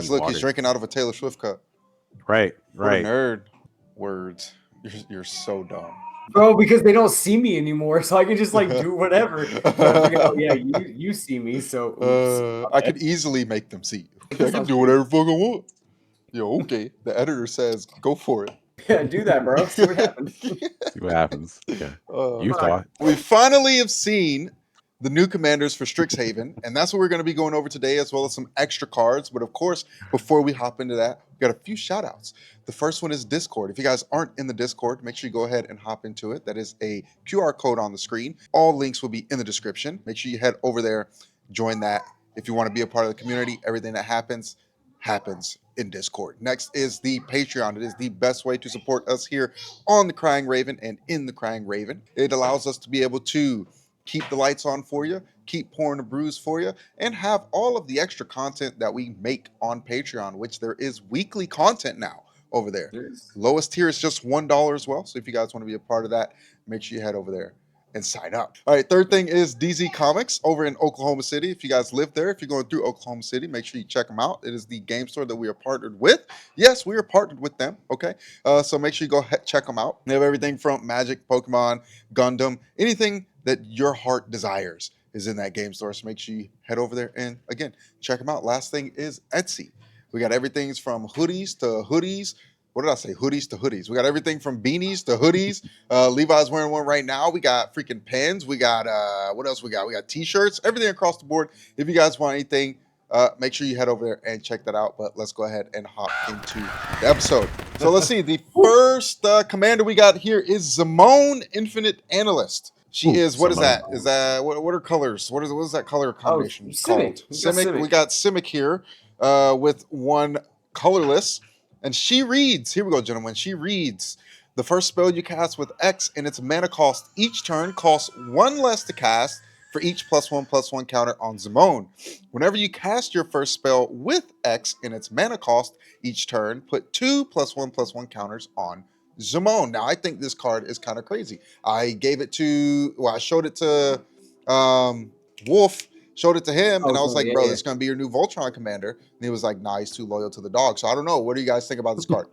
Guys, look, he's water. drinking out of a Taylor Swift cup. Right, What a right. nerd. Words. You're so dumb. Bro, because they don't see me anymore, so I can just like do whatever. But I figured, oh yeah, you see me, so oops. I could easily make them see you. I can do whatever fuck I want. Yo, okay. The editor says, go for it. Yeah, do that, bro. See what happens. See what happens. Yeah. You fuck. thought. We finally have seen the new commanders for Strixhaven, and that's what we're going to be going over today, as well as some extra cards. But of course, before we hop into that, we got a few shout outs. The first one is Discord. If you guys aren't in the Discord, make sure you go ahead and hop into it. That is a QR code on the screen. All links will be in the description. Make sure you head over there, join that. If you want to be a part of the community, everything that happens in Discord. Next is the Patreon. It is the best way to support us here on the Crying Raven and in the Crying Raven. It allows us to be able to keep the lights on for you, keep pouring the brews for you, and have all of the extra content that we make on Patreon, which there is weekly content now over there. Lowest tier is just $1 as well. So if you guys want to be a part of that, make sure you head over there and sign up. All right, third thing is DZ Comics over in Oklahoma City. If you guys live there, if you're going through Oklahoma City, make sure you check them out. It is the game store that we are partnered with. Yes, we are partnered with them, okay? So make sure you go check them out. They have everything from Magic, Pokemon, Gundam, anything that your heart desires is in that game store. So make sure you head over there and, again, check them out. Last thing is Etsy. We got everything from hoodies to hoodies. What did I say? Hoodies to hoodies. We got everything from beanies to hoodies. Levi's wearing one right now. We got freaking pens. We got, what else we got? We got t-shirts, everything across the board. If you guys want anything, make sure you head over there and check that out. But let's go ahead and hop into the episode. So let's see. The first commander we got here is Zimone Infinite Analyst. She is, what is that? Is that, what are colors? What is that color combination called? Simic. We got Simic here with one colorless. And she reads, here we go, gentlemen. She reads, the first spell you cast with X and its mana cost each turn costs one less to cast for each +1/+1 counter on Zimone. Whenever you cast your first spell with X and its mana cost each turn, put 2 +1/+1 counters on Zimone. Now, I think this card is kind of crazy. I showed it to Wolf. Showed it to him, and I was like, bro, this is going to be your new Voltron commander. And he was like, nah, he's too loyal to the dog. So I don't know. What do you guys think about this card?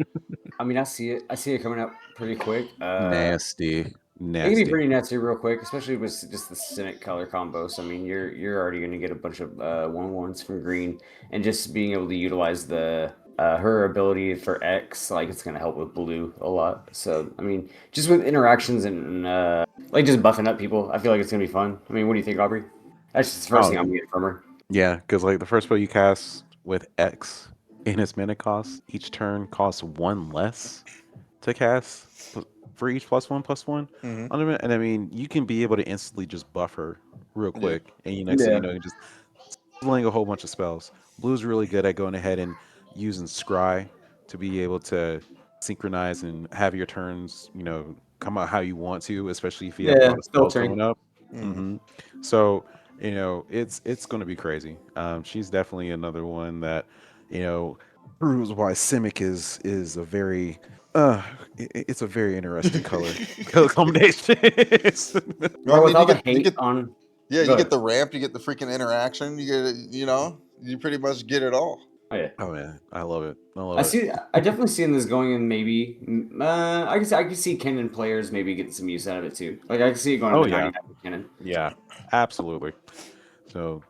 I mean, I see it coming up pretty quick. Nasty. It can be pretty nasty real quick, especially with just the Simic color combo. So, I mean, you're already going to get a bunch of 1/1s from green. And just being able to utilize the her ability for X, like, it's going to help with blue a lot. So, I mean, just with interactions and like just buffing up people, I feel like it's going to be fun. I mean, what do you think, Aubrey? That's just the first thing I'm getting from her. Yeah, because like the first spell you cast with X in its mana cost each turn costs one less to cast for each +1/+1. Mm-hmm. And I mean, you can be able to instantly just buff her real quick, and next thing you know, you're just pulling a whole bunch of spells. Blue's really good at going ahead and using Scry to be able to synchronize and have your turns, come out how you want to, especially if you have a lot of spells coming up. Mm-hmm. So. It's going to be crazy. She's definitely another one that, proves why Simic is a very it's a very interesting color combination. You get the ramp, you get the freaking interaction, you get you pretty much get it all. Oh man, I love it. I definitely see this going in. Maybe I can see Kennen players maybe getting some use out of it too. Like I can see it going. Kennen. Yeah, absolutely. So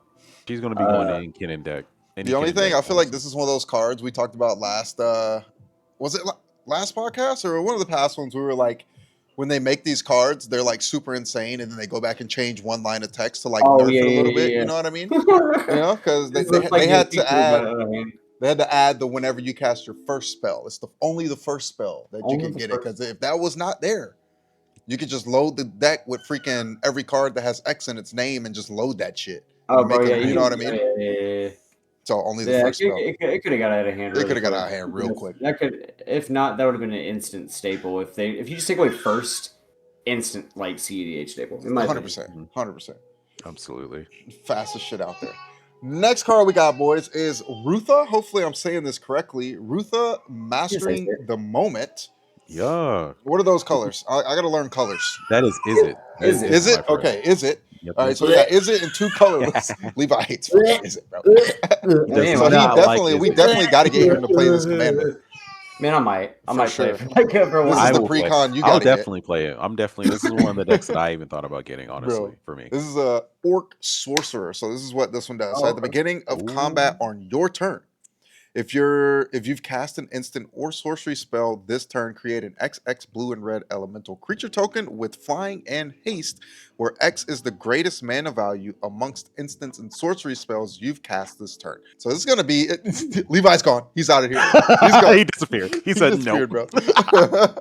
she's going to be going in Kennen deck. The only thing I feel like this is one of those cards we talked about last. Was it last podcast or one of the past ones? We were like, when they make these cards, they're like super insane, and then they go back and change one line of text to like nerf it a little bit. You know what I mean? Because they had to add. They had to add the whenever you cast your first spell. It's only the first spell that you can get it. Because if that was not there, you could just load the deck with freaking every card that has X in its name and just load that shit. You know what I mean? Yeah. So only the first spell. It could have got out of hand. It could have got out of hand real quick. If not, that would have been an instant staple. If you just take away first, instant like CEDH staple. 100%. Absolutely. Fastest shit out there. Next card we got, boys, is Rutha. Hopefully I'm saying this correctly. Rutha Mastering the Moment. Yeah. What are those colors? I got to learn colors. That is it? Is it? Okay, is it? Yep, All right, yep. so we got is it in 2 colorless. Levi hates is it, bro. He does So not like we it. definitely got to get him to play this commander Man, I might for play sure. it for like for This is I one. the will play. pre-con you I'll got to get, definitely play it. I'm definitely. This is one of the decks that I even thought about getting. Honestly, bro. for me. This is a orc sorcerer. So this is what this one does. So Oh, at the beginning of combat on your turn, if you've cast an instant or sorcery spell this turn, create an XX blue and red elemental creature token with flying and haste, where X is the greatest mana value amongst instants and sorcery spells you've cast this turn. So this is gonna be Levi's gone. He's out of here. He's gone. He disappeared. He said nope. disappeared, bro.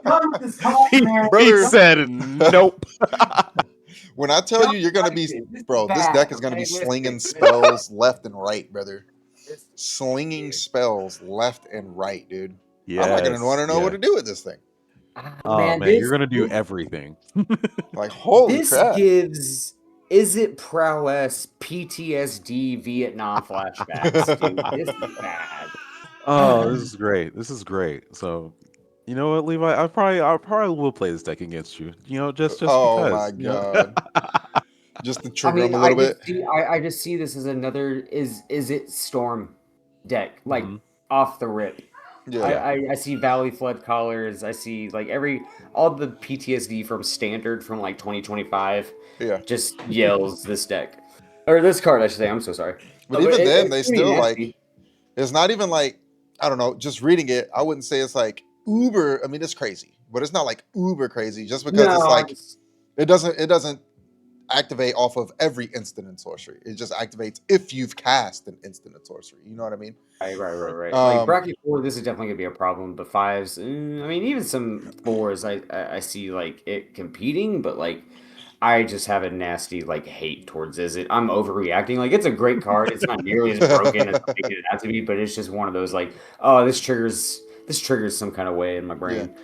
Come with this call, man. He Brother. said nope. When I tell you, you're gonna be, bro. This deck is gonna be slinging spells left and right, brother. Slinging spells left and right, dude. Yeah. I'm not gonna want to know what to do with this thing. Oh man, you're gonna do everything. Like holy This crap! gives is it prowess PTSD Vietnam flashbacks, dude. This is bad. Oh, this is great. This is great. So, you know what, Levi? I probably will play this deck against you. You know, just Oh because. my you know? god! Just to I trigger mean, him a little bit. I just see this as another is it storm deck like Mhm. off the rip. Yeah, I see Valley Flood Collars. I see like all the PTSD from Standard from like 2025 yeah. just yells this deck or this card. I should say. I'm so sorry. But even then, they it's pretty still nasty. like. It's not even like, I don't know. Just reading it, I wouldn't say it's like uber. I mean, it's crazy, but it's not like uber crazy. Just because it's like it doesn't activate off of every instant in sorcery. It just activates if you've cast an instant in sorcery. You know what I mean? Right. Like bracket 4, this is definitely gonna be a problem. But 5s, I mean, even some 4s, I see like it competing, but like I just have a nasty like hate towards this. I'm overreacting. Like it's a great card. It's not nearly as broken as I'm making it out to be, but it's just one of those like, oh, this triggers some kind of way in my brain. Yeah.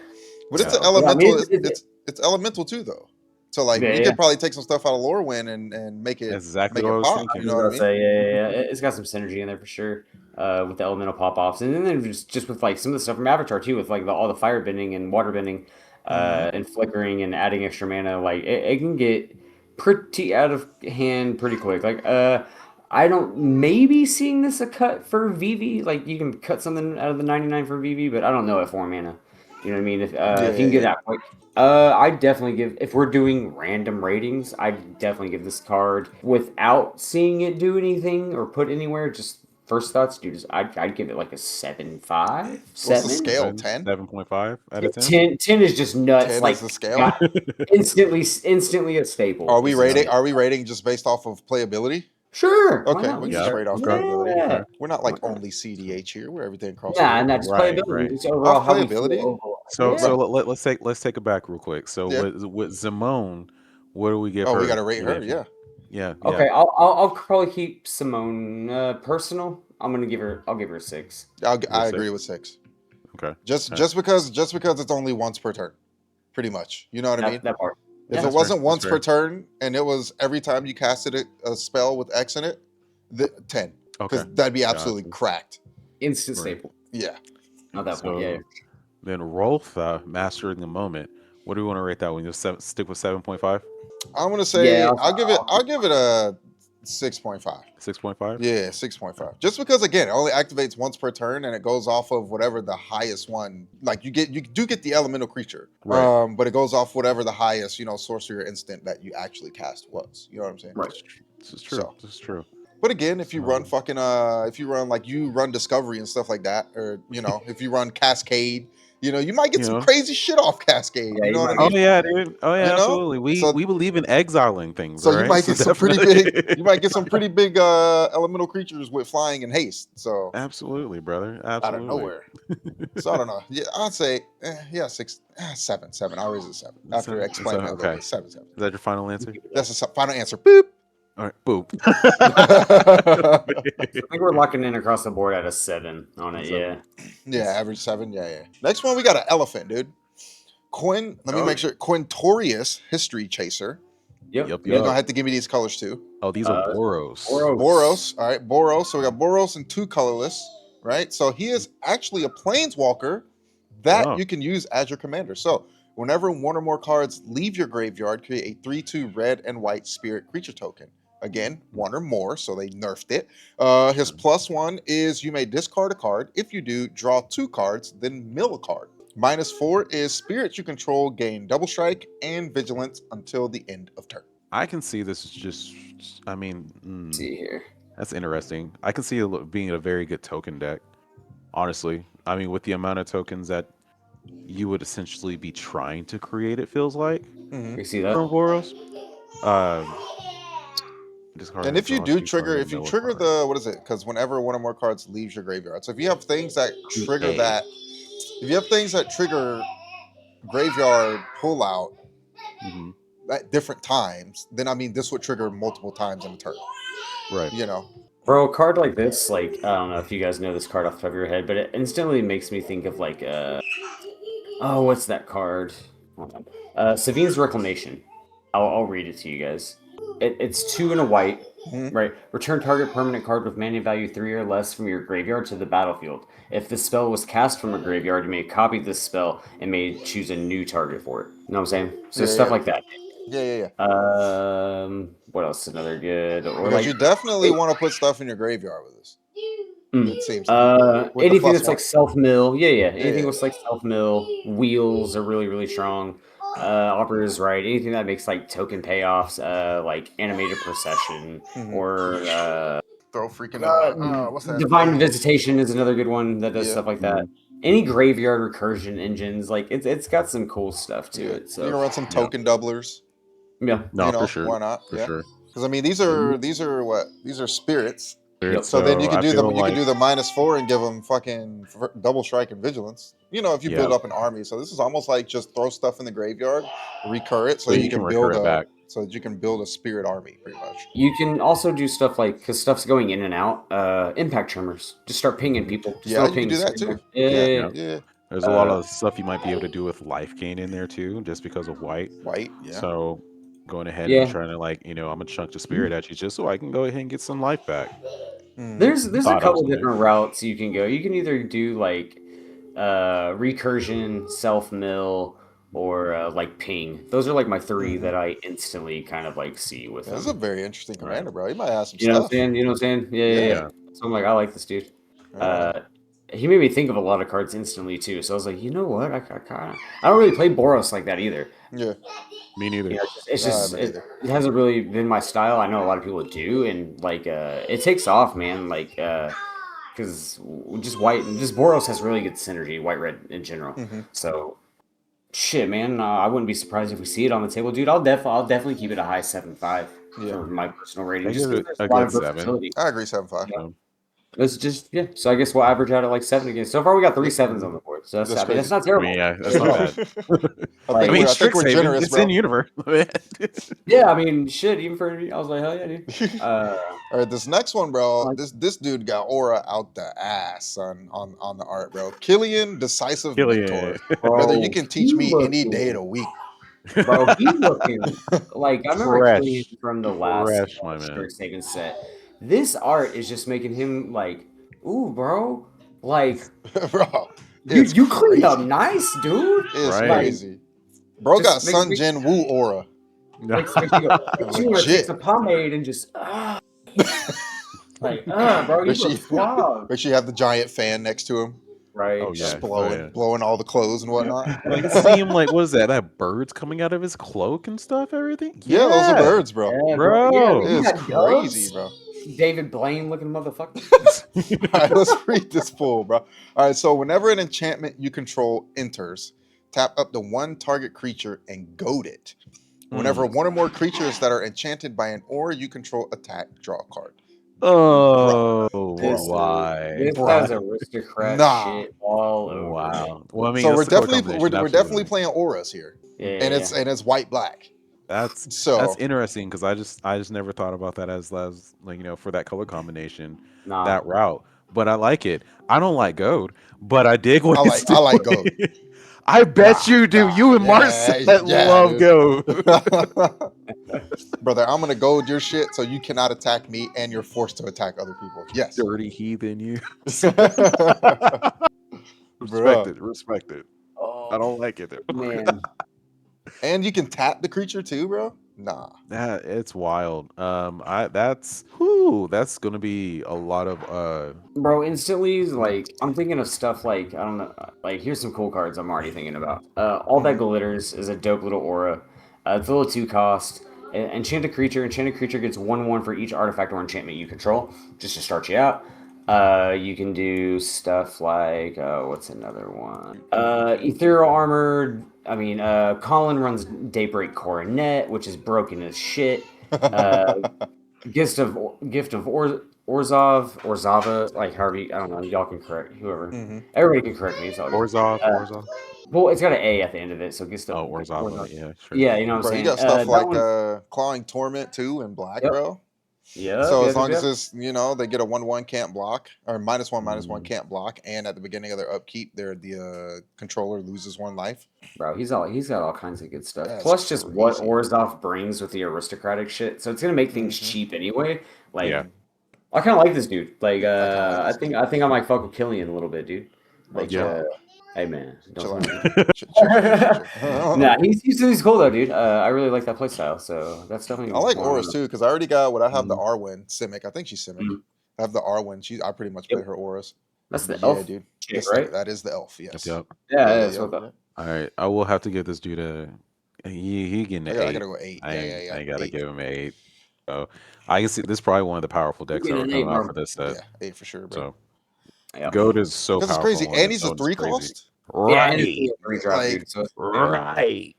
But it's an So, yeah, I elemental. mean, It's elemental too, though. So like we yeah. could probably take some stuff out of Lorwyn and make it That's exactly make what I it was pop. thinking. You know what I mean? Say, yeah. It's got some synergy in there for sure. With the elemental pop offs, and then just with like some of the stuff from Avatar too, with like all the fire bending and water bending, and flickering and adding extra mana. Like it can get pretty out of hand pretty quick. Like I don't maybe seeing this a cut for VV. Like you can cut something out of the 99 for VV, but I don't know at 4 mana. You know what I mean? If you can get that quick. I definitely give if we're doing random ratings, I'd definitely give this card without seeing it do anything or put anywhere. Just first thoughts, dude. I'd give it like a 7.5, What's the 7. scale? 10? 7.5 out of 10. 10 is just nuts. 10 Like is the scale. instantly a staple. Are we rating? Are we rating just based off of playability? Sure. why Okay, not? we can Yeah. just rate off Okay. playability. Yeah. We're not like only CDH here. We're everything across. Nah, the and board. that's Right, playability. right. It's overall Off how we feel playability? overall. So Yeah. let's take it back real quick. So Yeah. with Simone, what do we give her? Oh, we gotta rate her. Yeah. Yeah. Okay, I'll probably keep Simone personal. I'll give her a 6. I agree with 6. Okay. Just because it's only once per turn, pretty much. You know what I mean? That part. If Yeah. it wasn't fair, once that's per turn and it was every time you casted a spell with X in it, 10. Because Okay. that'd be absolutely cracked. Instant Right. staple. Yeah. Not that So point. Yeah. then Rolfa, mastering the moment. What do we want to rate that one? Just stick with 7.5, I'm gonna say Yeah, I'll give it a 6.5. 6.5. Yeah, 6.5. Just because again, it only activates once per turn and it goes off of whatever the highest one. Like you do get the elemental creature. Right. But it goes off whatever the highest, sorcery or instant that you actually cast was. You know what I'm saying? Right. This is true. So. This is true. But again, if you run fucking if you run Discovery and stuff like that, or if you run Cascade, you might get some crazy shit off Cascade. Yeah, you know you what I might. mean? Oh yeah, dude. Oh yeah, You know? absolutely. We believe in exiling things. So right? you might get some pretty definitely. big. You might get some pretty big elemental creatures with flying and haste. So Absolutely, brother. out of Absolutely. nowhere. So I don't know. Yeah, I'd say 6, 7. I'll raise it 7 after explaining that a little bit. 7. Is that your final answer? That's the final answer. Boop. All right, boop. I think we're locking in across the board at a 7 on it. 7. Yeah, average 7. Yeah. Next one, we got an elephant, dude. Let me make sure. Quintorius, History Chaser. Yep. Yep. You're gonna have to give me these colors too. Oh, these are Boros. Boros. All right, Boros. So we got Boros and 2 colorless, right? So he is actually a planeswalker that you can use as your commander. So Whenever one or more cards leave your graveyard, create a 3/2 red and white spirit creature token. Again, one or more, so they nerfed it. His +1 is you may discard a card. If you do, draw 2 cards, then mill a card. -4 is spirits you control gain double strike and vigilance until the end of turn. I can see this is just. I mean, Let's see here. that's interesting. I can see it being a very good token deck. Honestly, I mean, with the amount of tokens that you would essentially be trying to create, it feels like You see that? from Boros. Discard And if you draw do 2 trigger, cards, if you mill a trigger card. the, what is it? Because whenever one or more cards leaves your graveyard. So if you have things that trigger A. that, if you have things that trigger graveyard pullout Mhm. at different times, then I mean, this would trigger multiple times in a turn. Right. You know? Bro, a card like this, like, I don't know if you guys know this card off the top of your head, but it instantly makes me think of, like, oh, what's that card? Hold on. Savine's Reclamation. I'll read it to you guys. It's 2 and a white, right? Return target permanent card with mana value 3 or less from your graveyard to the battlefield. If the spell was cast from a graveyard, you may copy this spell and may choose a new target for it. You know what I'm saying? So Yeah, stuff yeah. like that. Yeah. What else? Another good, or Because like you definitely want to put stuff in your graveyard with this. It seems like. With the anything that's +1. like self mill, yeah. Anything yeah. with like self mill, wheels are really strong. Operas, right? Anything that makes like token payoffs, like animated procession or Throw freaking what's that? divine visitation is another good one that does Yeah. stuff like that. Any graveyard recursion engines, like it's got some cool stuff to it. So You can run some token doublers. yeah, No, You know, for sure. why not? For Yeah. sure. Because I mean, these are what? These are spirits. Yep. So then you can I do feel them. You like, can do the -4 and give them fucking double strike and vigilance. You know, if you Yeah. build up an army. So this is almost like just throw stuff in the graveyard, recur it, so So you you can can build recur it back. so that you can build a spirit army, pretty much. You can also do stuff like, because stuff's going in and out, impact tremors. Just start pinging people. Just Yeah, throw you can do pings. that too. Yeah. Yeah. There's a lot of stuff you might be able to do with life gain in there too, just because of white. White. Yeah. So going ahead Yeah. and trying to, like, I'm gonna chunk the spirit at you just so I can go ahead and get some life back. There's a Thought I was couple in there. different routes you can go. You can either do like recursion, self mill, or like ping. Those are like my 3 that I instantly kind of like see with This is them. a very interesting commander, bro. He might have some You know what I'm stuff. saying? You know what I'm saying? Yeah. So I'm like, I like this dude. He made me think of a lot of cards instantly too. So I was like, you know what? I don't really play Boros like that either. Yeah. Me neither. You know, it's just me it neither. hasn't really been my style. I know a lot of people do, and like it takes off, man. Like because just white and just Boros has really good synergy, white red in general. So shit, man, I wouldn't be surprised if we see it on the table, dude. I'll definitely keep it a high 7.5 for my personal rating. I Just give because it there's a a lot of good 7. versatility. I agree. 7.5. It's just So I guess we'll average out at like 7 again. So far, we got 3 7s on the board. So That's that's not terrible. Yeah, that's not bad. I think we're Strixhaven, generous, it's bro. in universe. Yeah, I mean, shit. Even for I was like, hell yeah, dude. All right, this next one, bro. This dude got aura out the ass on the art, bro. Killian, decisive mentor. Brother, you can teach me any day of the week. Bro, he's looking like I remember Fresh. Killian from the last Fresh, my man. Strixhaven set. This art is just making him like, ooh, bro, like, Bro, you cleaned up nice, dude. It's Right. crazy. Bro got Just Sun makes- Jin Woo aura. Makes you go, Legit. takes a pomade and just like, bro, you look suave. Make sure you have the giant fan next to him, Right. Oh, yeah. just blowing all the clothes and whatnot. Like, see him, like, what is that? That bird's coming out of his cloak and stuff, everything? Yeah, those are birds, bro. Yeah, Bro. Yeah, he It's got crazy, doves. bro. David Blaine looking motherfucker. All right, let's read this full, bro. All right, so whenever an enchantment you control enters, tap up to 1 target creature and goad it. Whenever one or more creatures that are enchanted by an aura you control attack, draw a card. Oh, This why? This has aristocrat shit all over. Wow. Well, I mean, So that's we're the color definitely combination, we're definitely absolutely. playing auras here, Yeah, and it's white black. That's interesting because I just never thought about that as like, for that color combination, that route. But I like it. I don't like gold, but I dig what it's doing. I like gold. I bet you do. You and Marcel love gold. Brother, I'm gonna gold your shit so you cannot attack me and you're forced to attack other people. Yes. Dirty heathen, you. Bruh. Respect it. Oh I don't like it. Man, And you can tap the creature too, bro. Nah. It's wild. That's gonna be a lot of bro, instantly, like, I'm thinking of stuff like, I don't know, like, here's some cool cards I'm already thinking about. All That Glitters is a dope little aura. It's a little 2 cost. Enchant a creature. Enchanted creature gets 1/1 for each artifact or enchantment you control, just to start you out. You can do stuff like, what's another one? Ethereal Armor. I mean, Colin runs Daybreak Coronet, which is broken as shit. Gift of Orzava, like however I don't know. Y'all can correct whoever. Everybody can correct me. It's all good. Orzov. Well, it's got an A at the end of it, so Gift of Oh, Orzava. Yeah, sure. Yeah, you know what I'm Bro, you saying. got stuff That like one. Clawing Torment too in black, Yep. bro. Yeah. So as long as this, they get a 1/1 can't block, or -1/-1 Mm. can't block, and at the beginning of their upkeep, the controller loses 1 life. Bro, he's got all kinds of good stuff. That's Plus, just what crazy. Orzhov brings with the aristocratic shit, so it's gonna make things cheap anyway. Like, Yeah. I kind of like this dude. Like, I kinda like I this think too. I think I might fuck with Killian a little bit, dude. Bro, Like, chill out. hey man, don't Chill out. smoke me. Chill. Nah, he's cool though, dude. I really like that playstyle, so that's definitely I like one. auras too because I already got what I have the Mhm. Arwen Simic. I think she's Simic. Mhm. I have the Arwen. I pretty much play Yep. her auras. That's the Yeah, elf dude. chick, Yes, right? that is the elf. Yes. Yep. Yeah, Yeah, that's what the. yeah. All right. I will have to give this dude he getting an I 8. gotta go 8. Yeah. I gotta 8. give him an 8. So I can see this is probably one of the powerful decks that getting are an coming 8, out bro. for this set. Yeah, 8 for sure, bro. So Yeah. Goat is so Because it's powerful. crazy. on And its he's a own, it's 3 crazy. cost. Yeah, and Right. it's a 3 drop, Like, dude. So Right.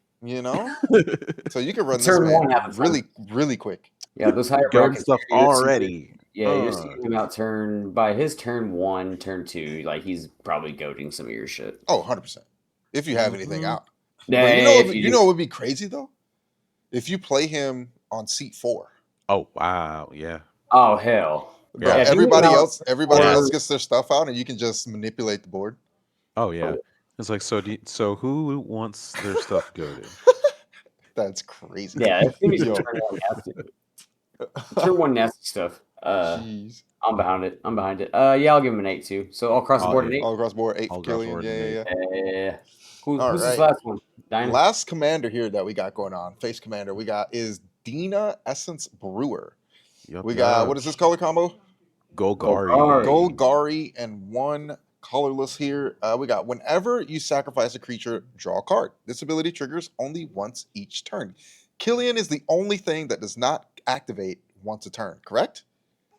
So you can run this Turn one man half the time. really quick. Yeah, those higher Gun brackets. stuff already. Yeah, you're seeing him out by his turn 1, turn 2. Like, he's probably goading some of your shit. Oh, 100%. If you have anything out. Yeah, But if you know what would be crazy though? If you play him on seat 4. Oh wow, yeah. Oh hell. Bro, Yeah. everybody Yeah. else gets their stuff out and you can just manipulate the board. Oh yeah. It's like so who wants their stuff goaded? That's crazy. Yeah, it's gonna be some Yo. turn 1 nasty. Turn 1 nasty stuff. Jeez. I'm behind it. Yeah, I'll give him an 8 too. So all across the board an 8. All across the board, 8 All for across the Killian. board, Yeah. an Who's All this right. last one? Dinah? Last commander here that we got going on, face commander, we got is Dina Essence Brewer. Yep, We got, what is this color combo? Golgari. Golgari and 1 colorless here. We got whenever you sacrifice a creature, draw a card. This ability triggers only once each turn. Killian is the only thing that does not activate once a turn, correct?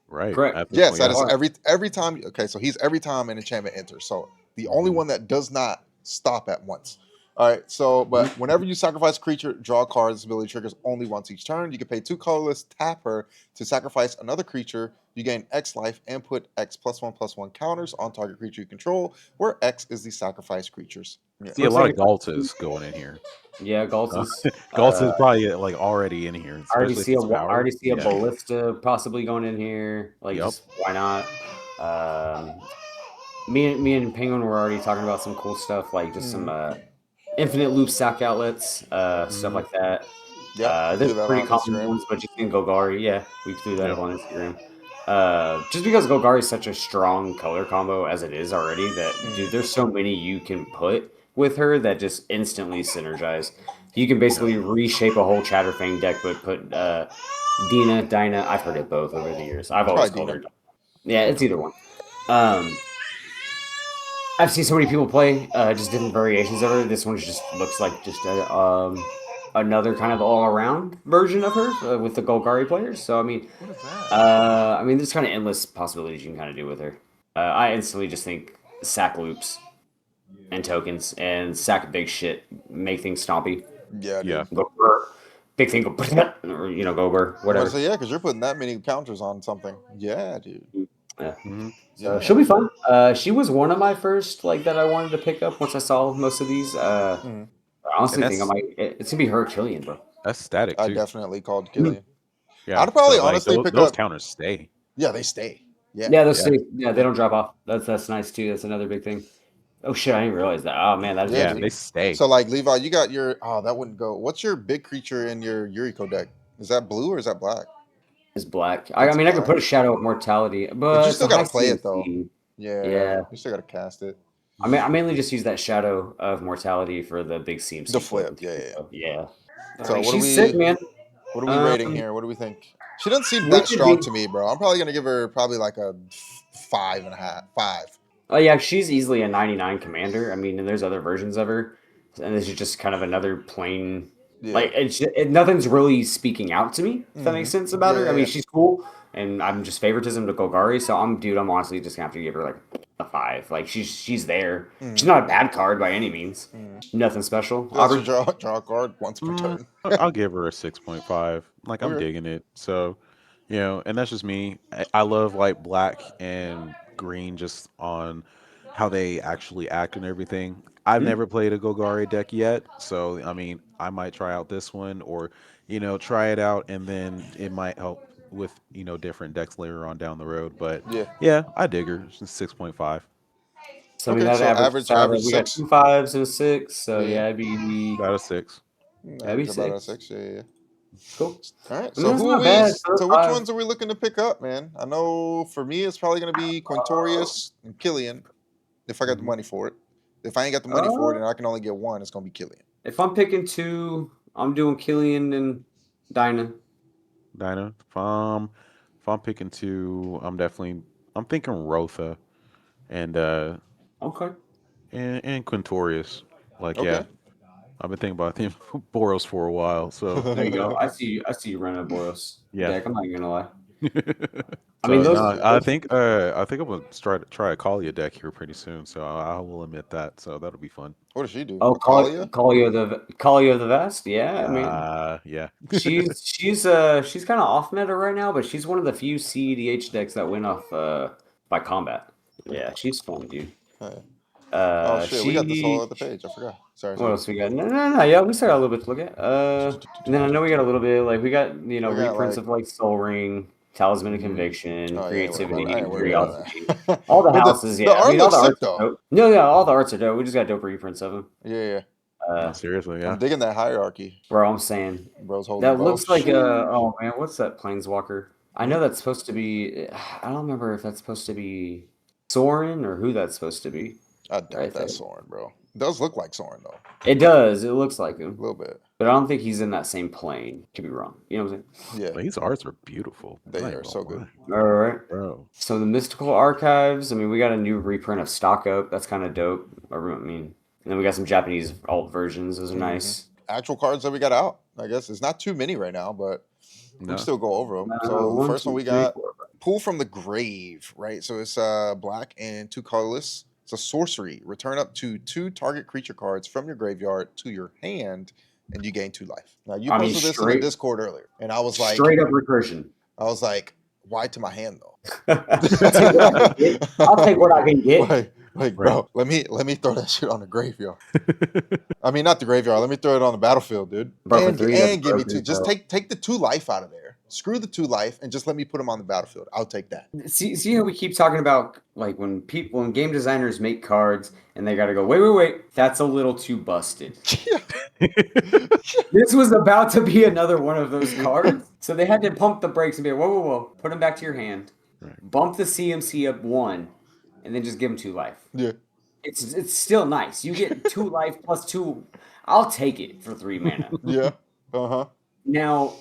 Right. Correct. At this Yes, point, that yeah. is every time. Okay, so he's every time an enchantment enters. So the only one that does not stop at once. All right, so but whenever you sacrifice a creature, draw a card. This ability triggers only once each turn. You can pay 2 colorless, tap her to sacrifice another creature. You gain X life and put X +1/+1 counters on target creature you control, where X is the sacrifice creatures. Yeah. See a lot of Galtas going in here. Yeah, Galtas. Galtas is probably like already in here. I already especially if it's I powered. already see a Yeah. ballista possibly going in here. Like, Yep. just why not? Me and Penguin were already talking about some cool stuff, like just some infinite loop sack outlets, stuff like that. Yeah, There's pretty common ones, but you can Golgari. Yeah, we threw that up on Instagram. Just because Golgari is such a strong color combo as it is already, that dude, there's so many you can put with her that just instantly synergize. You can basically reshape a whole Chatterfang deck, but put Dinah. I've heard it both over the years. I've always called her. Yeah, it's either one. I've seen so many people play just different variations of her. This one just looks like just another kind of all-around version of her with the Golgari players. So I mean, What is that? there's kind of endless possibilities you can kind of do with her. I instantly just think sack loops and tokens and sack big shit, make things stompy. Yeah, dude. Yeah. Go burr. Big thing, go or go burr, whatever. So yeah, because you're putting that many counters on something. Yeah, dude. Yeah. Yeah. She'll be fun. She was one of my first that I wanted to pick up once I saw most of these. I honestly think I might. It's gonna be her Killian, bro. That's static too. I definitely called Killian. Yeah. I'd probably honestly pick those up. counters stay. Yeah, they stay. Yeah. Yeah, those stay. Yeah, they don't drop off. That's nice too. That's another big thing. Oh shit, I didn't realize that. Oh man, that is Yeah, they stay. So like Levi, you got your that wouldn't go. What's your big creature in your Yuriko deck? Is that blue or is that black? It's black. I mean, I could put a Shadow of Mortality, but you still gotta play it though. CMC. Yeah. You still gotta cast it. I mainly just use that Shadow of Mortality for the big CMC. The flip, yeah. Yeah. So She's sick, man. What are we rating here? What do we think? She doesn't seem What that should strong be- to me, bro. I'm probably gonna give her like a 5.5. 5. Oh yeah, she's easily a 99 commander. I mean, and there's other versions of her, and this is just kind of another plain. Yeah. Like nothing's really speaking out to me. If that makes sense about her. I mean, Yeah. she's cool, and I'm just favoritism to Golgari. So I'm honestly just gonna have to give her like a 5. Like she's there. She's not a bad card by any means. Nothing special. Does she draw a card once per turn? I'll give her a 6.5. Like I'm Okay. digging it. So, and that's just me. I love like black and green just on how they actually act and everything. I've never played a Golgari deck yet, so I mean, I might try out this one or try it out and then it might help with different decks later on down the road. But yeah, I dig her. She's 6.5. So I mean Okay, that so average average we got 6. 2 5s and a 6. So Yeah. it'd be About a 6. Average about a 6. 6. Yeah. Cool. All right. I mean, So that's not bad. So which ones are we looking to pick up, man? I know for me it's probably gonna be Quintorius and Killian, if I got the money for it. If I ain't got the money for it and I can only get one, it's gonna be Killian. If I'm picking 2, I'm doing Killian and Dinah. If I'm picking 2, I'm thinking Rotha and Okay. and Quintorius. Like Okay. I've been thinking about Boros for a while. So There you go. I see you running a Boros deck. I'm not even gonna lie. I mean, I think I'm gonna try a Kalia deck here pretty soon. So I will admit that. So that'll be fun. What does she do? Oh, Kalia? Kalia the Vest. Yeah, I mean, yeah. she's kind of off meta right now, but she's one of the few CEDH decks that went off by combat. Yeah, she's fun, dude. Oh shit, we got this whole other page. I forgot. Sorry. What else we got? No. Yeah, we still got a little bit to look at. And then I know we got a little bit like we got reprints of like Soul Ring, Talisman of Conviction, Creativity, Curiosity, all the houses. The art looks sick though. No, all the arts are dope. We just got dope reprints of them. Yeah. Seriously, yeah. I'm digging that hierarchy. Bro, I'm saying Bro's holding that looks like oh man, what's that Planeswalker? I know that's supposed to be. I don't remember if that's supposed to be Soren or who that's supposed to be. I doubt that's Soren, bro. It does look like Soren though. It does. It looks like him a little bit, but I don't think he's in that same plane. Could be wrong. You know what I'm saying? Yeah. These arts are beautiful. They are so good. All right, bro. So the Mystical Archives. I mean, we got a new reprint of Stock Up. That's kind of dope. I mean, and then we got some Japanese alt versions. Those are nice. Actual cards that we got out. I guess it's not too many right now, but we can still go over them. So the first one we got Pull from the Grave, right? So it's black and 2 colorless. It's a sorcery. Return up to 2 target creature cards from your graveyard to your hand, and you gain 2 life. Now you posted this in the Discord earlier, and I was like, straight up recursion. I was like, why to my hand though? I'll take what I can get. Like, bro, let me throw that shit on the graveyard. I mean, not the graveyard. Let me throw it on the battlefield, dude. Bro, and give me 2. Just take the 2 life out of there. Screw the 2 life and just let me put them on the battlefield. I'll take that. See how we keep talking about like when game designers make cards and they got to go, wait, that's a little too busted. This was about to be another one of those cards, so they had to pump the brakes and be whoa, put them back to your hand, bump the CMC up 1, and then just give them 2 life. Yeah, it's still nice. You get 2 life plus 2. I'll take it for 3 mana. Yeah. Now,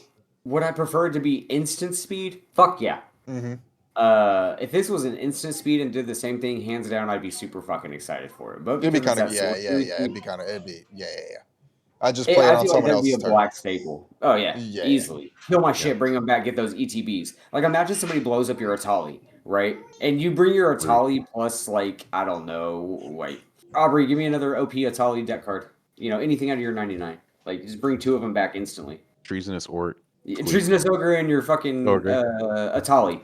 would I prefer it to be instant speed? Fuck yeah. If this was an instant speed and did the same thing, hands down, I'd be super fucking excited for it. But it'd be kind of it'd be. I just play it on someone else's turn. That'd be a black staple. Oh yeah, easily. Kill my shit, bring them back, get those ETBs. Like imagine somebody blows up your Atali, right? And you bring your Atali plus like I don't know, like Aubrey, give me another OP Atali deck card. Anything out of your 99. Like just bring 2 of them back instantly. Treasonous Orc. Treasonous Ogre and your fucking Atali.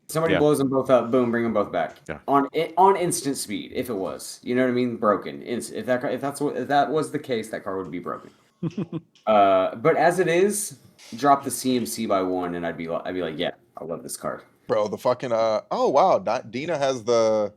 Somebody blows them both up, boom, bring them both back. Yeah. On instant speed, if it was. You know what I mean? Broken. If that was the case, that card would be broken. But as it is, drop the CMC by 1 and I'd be like, yeah, I love this card. Bro, the fucking oh wow, Dina has the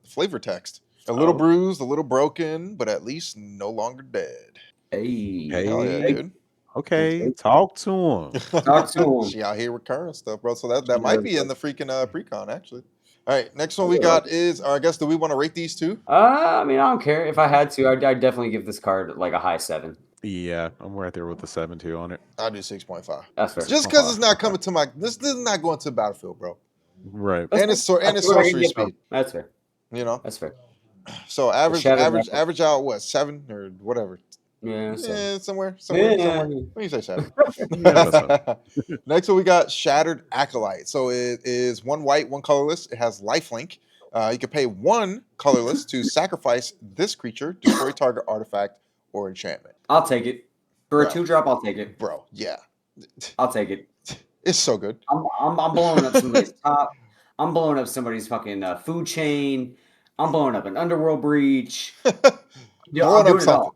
flavor text. A little bruised, a little broken, but at least no longer dead. Hey. Hell yeah, dude. Okay, talk to him. Talk to him. She out here with current stuff, bro. So that might be in the freaking precon, actually. All right, next one we got is, or I guess, do we want to rate these two? I mean, I don't care. If I had to, I'd definitely give this card like a high 7. Yeah, I'm right there with the 7-2 on it. I'll do 6.5. That's fair. Just because it's not coming to my, this is not going to the battlefield, bro. Right. And it's sorcery speed. That's fair. You know. That's fair. So average out what, 7 or whatever. Yeah. Somewhere. Yeah. What do you say, Shattered? Yeah, Next one we got Shattered Acolyte. So it is 1 white, 1 colorless. It has lifelink. You can pay 1 colorless to sacrifice this creature, destroy target artifact or enchantment. I'll take it. For a 2-drop, I'll take it. Bro, yeah. I'll take it. It's so good. I'm blowing up somebody's top. I'm blowing up somebody's fucking food chain. I'm blowing up an underworld breach. Blowing up something.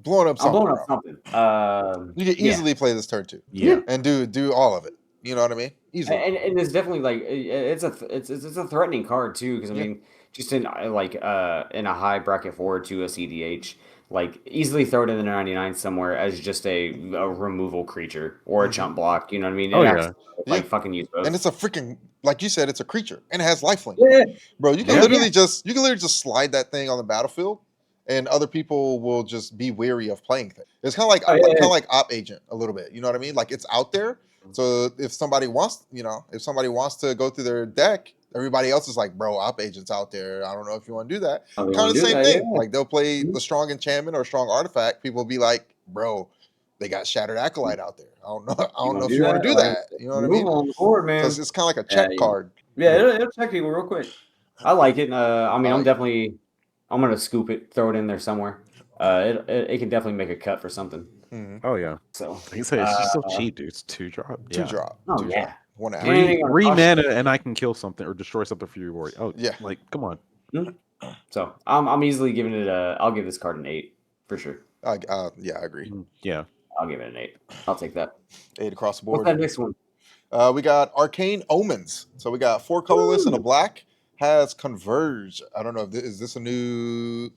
Blowing up something. I'm blowing up something. You can easily play this turn 2. Yeah. And do all of it. You know what I mean? Easily. And it's definitely like it's a threatening card too, because I mean, just in like in a high bracket forward to a CDH, like easily throw it in the 99 somewhere as just a removal creature or a jump block. You know what I mean? Fucking use both. And it's a freaking, like you said, it's a creature and it has lifelink. Yeah. Bro, you can literally just slide that thing on the battlefield, and other people will just be weary of playing things. It's kind of like Op Agent a little bit. You know what I mean? Like it's out there. So if somebody wants to go through their deck, everybody else is like, bro, Op Agent's out there. I don't know if you want to do that. Kind of the same thing. Yeah. Like they'll play the strong enchantment or strong artifact. People will be like, bro, they got Shattered Acolyte out there. I don't know if you want to do that. You know what I mean? On the board, man. So it's kind of like a check card. Yeah, it'll check people real quick. I like it. I mean, I'm gonna scoop it, throw it in there somewhere. It can definitely make a cut for something. Mm-hmm. Oh yeah. So like you say, it's just so cheap, dude. It's 2-drop. Yeah. 2-drop. Oh 2-drop. yeah. 1 hour. 3 mana and I can kill something or destroy something for your reward. Oh yeah. Like come on. So I'm easily giving it I'll give this card an 8 for sure. Yeah, I agree. Yeah. I'll give it an 8. I'll take that. 8 across the board. What's that next one? We got Arcane Omens. So we got 4 colorless and a black. Has Converge. I don't know if is this a new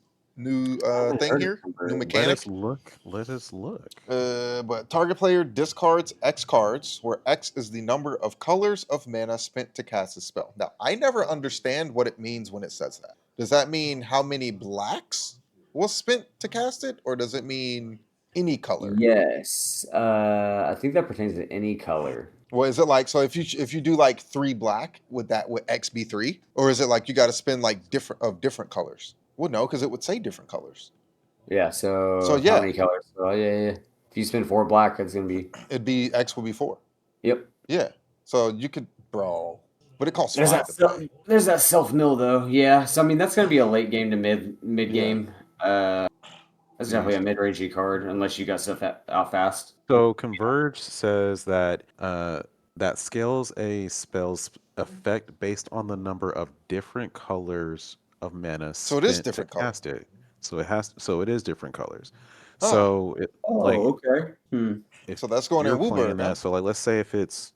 thing here? New mechanic. Let us look. But target player discards X cards, where X is the number of colors of mana spent to cast a spell. Now, I never understand what it means when it says that. Does that mean how many blacks was spent to cast it, or does it mean any color? Yes. I think that pertains to any color. Well, is it like, so if you do like 3 black, would X be 3? Or is it like you got to spend like different colors? Well, no, because it would say different colors. Yeah, so yeah. How many colors? So yeah. If you spend 4 black, it's gonna be. X will be 4. Yep. Yeah. So you could, bro. But it costs 5 to play. There's that self mill though. Yeah. So I mean that's gonna be a late game to mid game. That's definitely a mid-rangey card unless you got stuff out fast. So Converge says that that scales a spell's effect based on the number of different colors of mana. So it is different colors. Cast it. So it is different colors. Oh. So it okay. So that's going in Wooburg. That, so like let's say if it's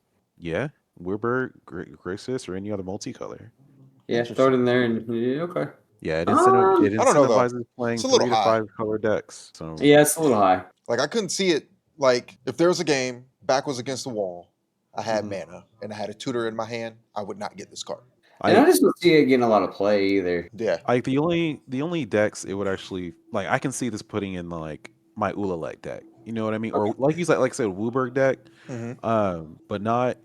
Wooburg, Gracis, or any other multicolor. Yeah, throw it in there and okay. Yeah, it incentivizes playing 3 to 5 color decks. So yeah, it's a little high. Like I couldn't see it. Like if there was a game, back was against the wall, I had mana and I had a tutor in my hand, I would not get this card. I just don't see it getting a lot of play either. Yeah. Like the only decks it would actually like I can see this putting in like my Ulalek deck. You know what I mean? Okay. Or like you said, like I said, Wooburg deck. But not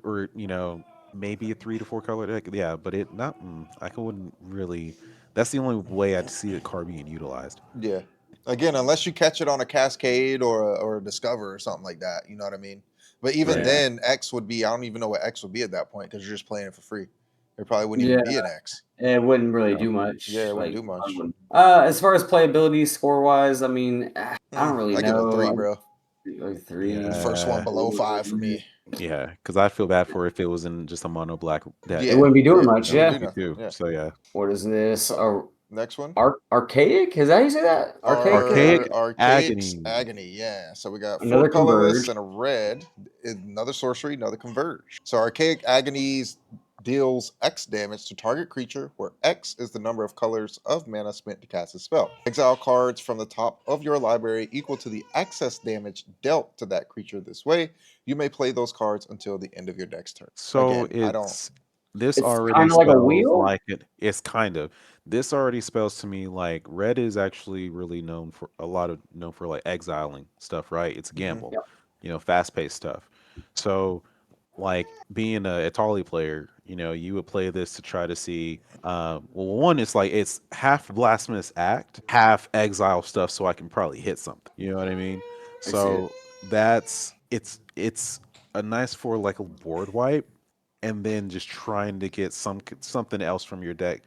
maybe a 3 to 4 color deck. Yeah, but it not I wouldn't really. That's the only way I'd see the card being utilized. Yeah. Again, unless you catch it on a Cascade or a Discover or something like that, you know what I mean? But even then, X would be, I don't even know what X would be at that point because you're just playing it for free. It probably wouldn't even be an X. It wouldn't really do much. Yeah, it wouldn't do much. As far as playability, score-wise, I mean, I don't really know. I give it 3, bro. Like 3. The first one below 5 for me. Yeah, because I feel bad for if it was in just a mono black deck. It wouldn't be doing much, So yeah. What is this? Next one? Archaic? Is that how you say that? Archaic Agony. Agony, yeah. So we got another 4 colorless Converge and a red. Another sorcery, another Converge. So Archaic Agonies deals X damage to target creature, where X is the number of colors of mana spent to cast a spell. Exile cards from the top of your library equal to the excess damage dealt to that creature this way. You may play those cards until the end of your deck's turn. So Again, This It's already kind of like a spells wheel. like it. It's kind of. This already spells to me like red is actually really known for like exiling stuff, right? It's a Mhm. gamble, Yep. fast paced stuff. So like being a Atali player, you would play this to try to see. Well, one, it's like it's half blasphemous act, half exile stuff, so I can probably hit something. You know what I mean? I see it. So it's a nice for like a board wipe, and then just trying to get something else from your deck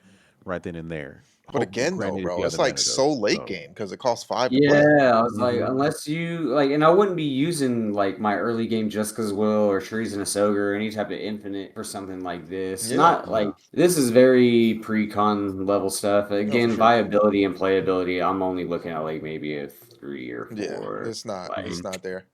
right then and there. But Hope, again, though, granted, if bro, you have it's the like mana though. so late So game because it costs 5 to play. Yeah, I was like, hmm unless you like, and I wouldn't be using like my early game just cause Will or Trees and a Soger or any type of infinite for something like this. Yeah. Not like this is very pre-con level stuff. No, for Again, sure. viability and playability, I'm only looking at like maybe a 3 or Yeah, 4. it's not. Like It's not there.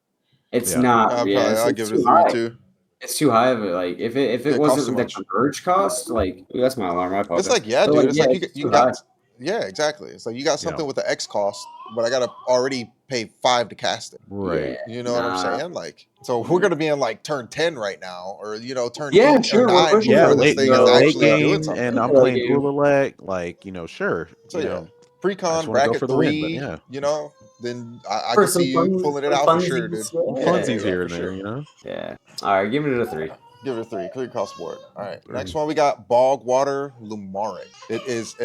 it's yeah, not, yeah, I'll it's give it a too 3 high. too. It's too high of it. Like if it It costs too wasn't the much. Converge cost, like ooh, that's my alarm. I It's apologize. like, yeah, But like dude. It's yeah, like it's you too high. got, yeah, exactly. It's like you got yeah, something with the X cost, but I gotta already pay 5 to cast it. Yeah, right. You know what I'm nah. saying? Like, so we're gonna be in like turn 10 right now, or turn Yeah, 8 or sure. We're 9 pushing Yeah, before this late, thing is late actually doing game, and something. I'm early playing game. dual elect. Like, sure, So yeah, I just pre-con want to go for bracket the win. But 3. yeah, Then I For could see some you fun, pulling it some out for sure, funsies. dude. Yeah, funsies yeah, here For and there. sure. yeah. All right, give it a 3. Give it a 3. Clear cost board. All right. Next 3. one we got Bog Water Lumare. It is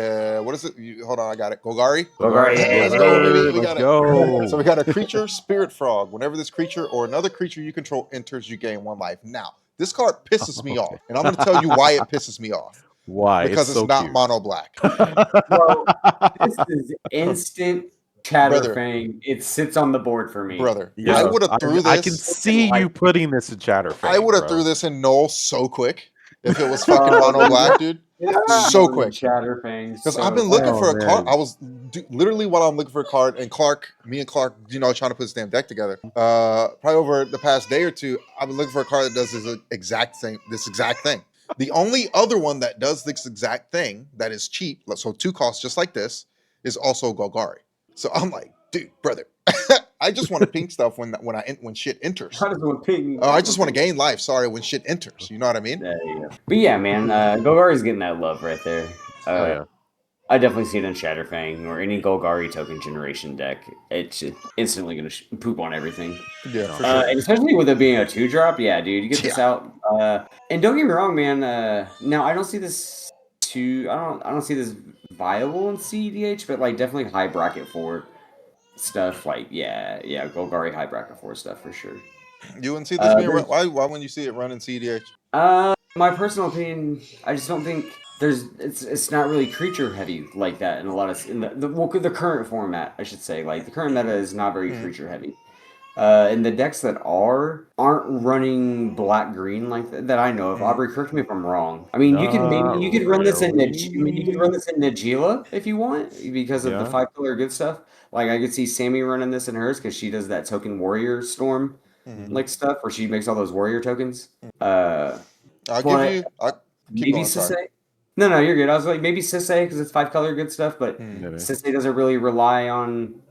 what is it? Hold on, I got it. Golgari. Bogart, Golgari, yes Let's go, baby. sir. We Let's got it. So go. we got a creature, Spirit Frog. Whenever this creature or another creature you control enters, you gain 1 life. Now, this card pisses me Okay. off, and I'm going to tell you why it pisses me off. Why? It's Because it's so not cute. mono black, Well, this is instant brother. Chatterfang. It sits on the board for me. Brother, I Yeah, would have threw I can this. see you Like, putting this in I Chatterfang, would have threw bro. this in Null so quick if it was fucking mono black, dude. this is So going quick. Chatterfang Because I've so been looking fast. Oh for a card. man. I was literally while I'm looking for a card, and me and Clark, trying to put this damn deck together. Probably over the past day or two, I've been looking for a card that does this exact thing. The only other one that does this exact thing that is cheap, so 2 costs just like this, is also Golgari. So I'm like, dude, brother, I just want to pink stuff when shit enters. I just want ping. I just want to gain life. Sorry, when shit enters. You know what I mean? There you go. But yeah, man, Golgari's getting that love right there. Oh yeah. I definitely see it in Shatterfang or any Golgari token generation deck. It's instantly going to poop on everything. Yeah, No, for sure. And especially with it being a 2-drop, yeah, dude, you get this Yeah. out. And don't get me wrong, man. Now I don't see this I don't see this viable in CEDH, but like definitely high bracket for stuff. Like yeah, Golgari high bracket for stuff for sure. You wouldn't see this being There's why wouldn't you see it running CDH? my personal opinion. I just don't think it's not really creature heavy like that in a lot of the current format. I should say like the current meta is not very creature heavy. And the decks that aren't running black green like that I know of. Aubrey, correct me if I'm wrong. I mean, you could run this in you could run this in Najila if you want because of the Yeah. 5-color good stuff. Like I could see Sammy running this in hers because she does that token warrior storm like stuff where she makes all those warrior tokens. I'll give But you. I keep maybe going. Sorry. Sisay. No, you're good. I was like maybe Sisay because it's 5-color good stuff, but Maybe. Sisay doesn't really rely on